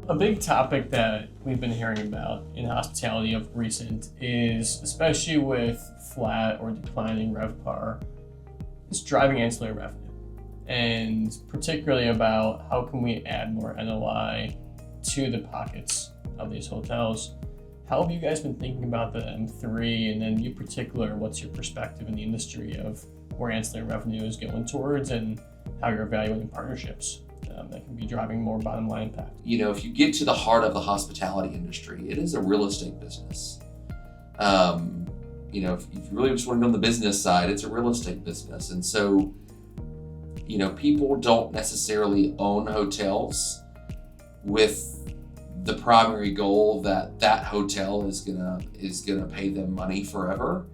A big topic that we've been hearing about in hospitality of recent is, especially with flat or declining RevPAR, is driving ancillary revenue. And particularly about how can we add more NOI to the pockets of these hotels. How have you guys been thinking about the M3, and then in particular, what's your perspective in the industry of where ancillary revenue is going towards and how you're evaluating partnerships that can be driving more bottom line impact? You know, if you get to the heart of the hospitality industry, it is a real estate business. You know, if you really just want to go on the business side, it's a real estate business. And so, you know, people don't necessarily own hotels with the primary goal that that hotel is gonna pay them money forever.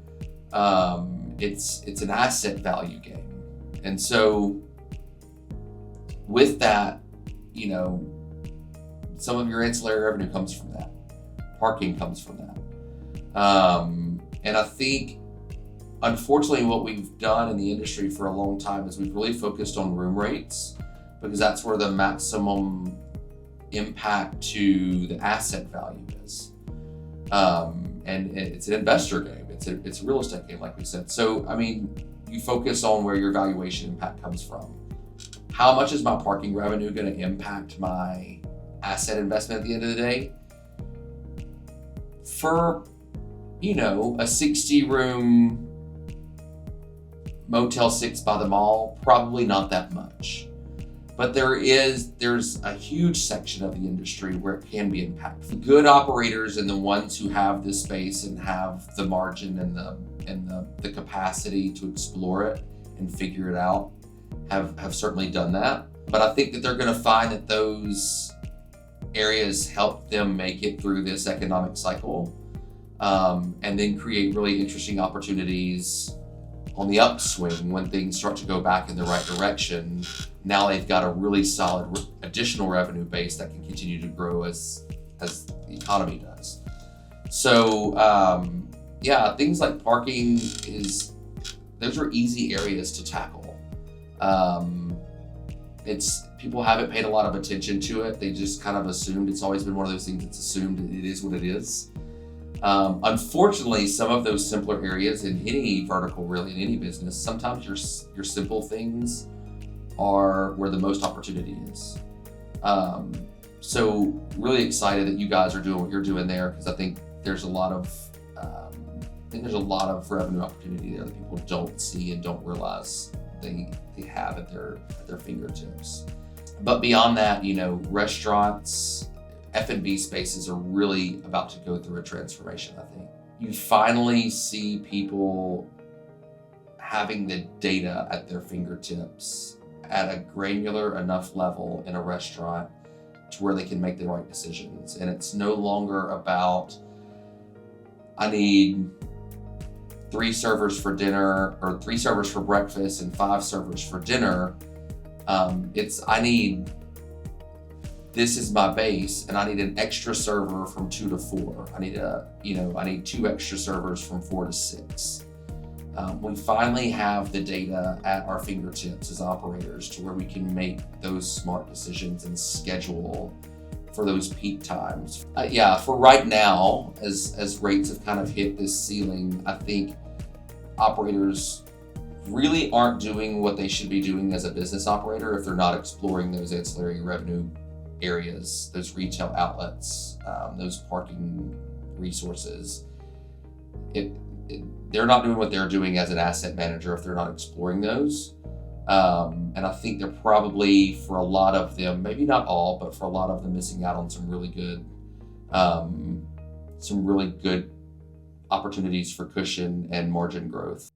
It's an asset value game. And so with that, you know, some of your ancillary revenue comes from that. Parking comes from that. And I think, unfortunately, what we've done in the industry for a long time is we've really focused on room rates because that's where the maximum impact to the asset value is. And it's an investor game. It's a real estate game, like we said. So, I mean, you focus on where your valuation impact comes from. How much is my parking revenue going to impact my asset investment at the end of the day? For, you know, a 60-room Motel 6 by the mall, probably not that much. But there's a huge section of the industry where it can be impactful. The good operators and the ones who have the space and have the margin and the capacity to explore it and figure it out have certainly done that. But I think that they're going to find that those areas help them make it through this economic cycle, and then create really interesting opportunities on the upswing when things start to go back in the right direction. Now they've got a really solid additional revenue base that can continue to grow as the economy does. So yeah, things like parking those are easy areas to tackle. People haven't paid a lot of attention to it. They just kind of assumed. It's always been one of those things that's assumed it is what it is. Unfortunately, some of those simpler areas in any vertical, really in any business, sometimes your simple things are where the most opportunity is. So really excited that you guys are doing what you're doing there, because I think there's a lot of revenue opportunity there that people don't see and don't realize they have at their fingertips. But beyond that, you know, restaurants, F&B spaces are really about to go through a transformation, I think. You finally see people having the data at their fingertips at a granular enough level in a restaurant to where they can make the right decisions. And it's no longer about, I need 3 servers for dinner or 3 servers for breakfast and 5 servers for dinner. This is my base, and I need an extra server from 2 to 4. I need 2 extra servers from 4 to 6. We finally have the data at our fingertips as operators to where we can make those smart decisions and schedule for those peak times. For right now, as rates have kind of hit this ceiling, I think operators really aren't doing what they should be doing as a business operator if they're not exploring those ancillary revenue areas, those retail outlets, those parking resources. They're not doing what they're doing as an asset manager if they're not exploring those. And I think they're probably, for a lot of them, maybe not all, but for a lot of them, missing out on some really good opportunities for cushion and margin growth.